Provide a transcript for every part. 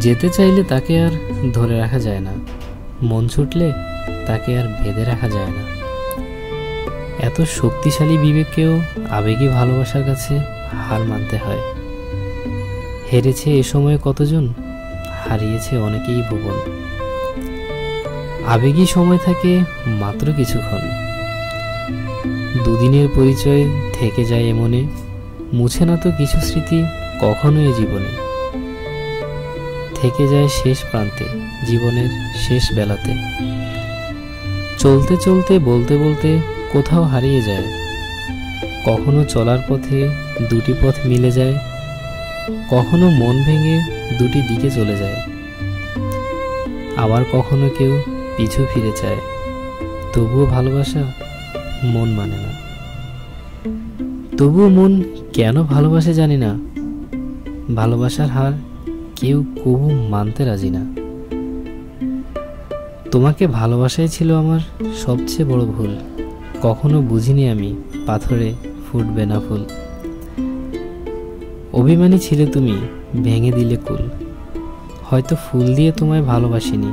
যেতে চাইলে তাকে আর ধরে রাখা যায় না, মন ছুটলে তাকে আর বেঁধে রাখা যায় না। এত শক্তিশালী বিবেককেও আবেগী ভালোবাসার কাছে হার মানতে হয়। হেরেছে এ সময়ে কতজন, হারিয়েছে অনেকেই ভুবন। আবেগী সময় থাকে মাত্র কিছুক্ষণ, দুদিনের পরিচয় থেকে যায় এমনে, মুছে না তো কিছু স্মৃতি কখনো এ জীবনে। থেকে যায় শেষ প্রান্তে, জীবনের শেষ বেলাতে। চলতে চলতে বলতে বলতে কোথাও হারিয়ে যায়। কখনো চলার পথে দুটি পথ মিলে যায়, কখনো মন ভেঙে দুটি দিকে চলে যায়। আবার কখনো কেউ পিছু ফিরে চায়, তবুও ভালোবাসা মন মানে না। তবুও মন কেন ভালোবাসে জানি না, ভালোবাসার হার কেউ কবু মানতে রাজি না। তোমাকে ভালোবাসাই ছিল আমার সবচেয়ে বড় ভুল, কখনো বুঝিনি আমি পাথরে ফুটবে না ফুল। অভিমানী ছিলে তুমি, ভেঙে দিলে কুল। হয়তো ফুল দিয়ে তোমায় ভালোবাসিনি,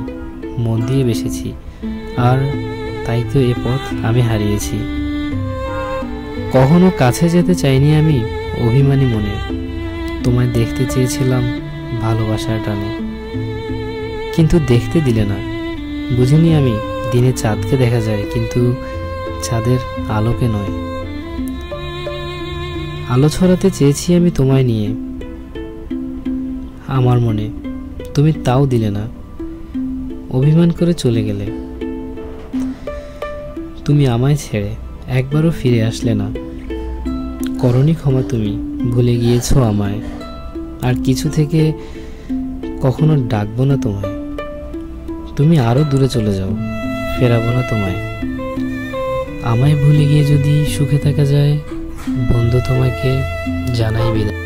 মন দিয়ে বেসেছি, আর তাই তো এ পথ আমি হারিয়েছি। কখনো কাছে যেতে চাইনি আমি অভিমানী মনে, তোমায় দেখতে চেয়েছিলাম ভালোবাসার টানে, কিন্তু দেখতে দিলে না। বুঝিনি আমি দিনে চাঁদকে দেখা যায়, কিন্তু চাঁদের আলোকে নয়। আলো ছড়াতে চেয়েছি আমি তোমায় নিয়ে আমার মনে, তুমি তাও দিলে না, অভিমান করে চলে গেলে। তুমি আমায় ছেড়ে একবারও ফিরে আসলে না, করনি ক্ষমা তুমি, ভুলে গিয়েছো আমায়। আর কিছু থেকে কখনো ডাকবো না তোমায়, তুমি আরো দূরে চলে যাও, ফেরাবো না তোমায়। আমায় ভুলে গিয়ে যদি সুখে থাকা যায়, বন্ধু তোমাকে জানাই বিদায়।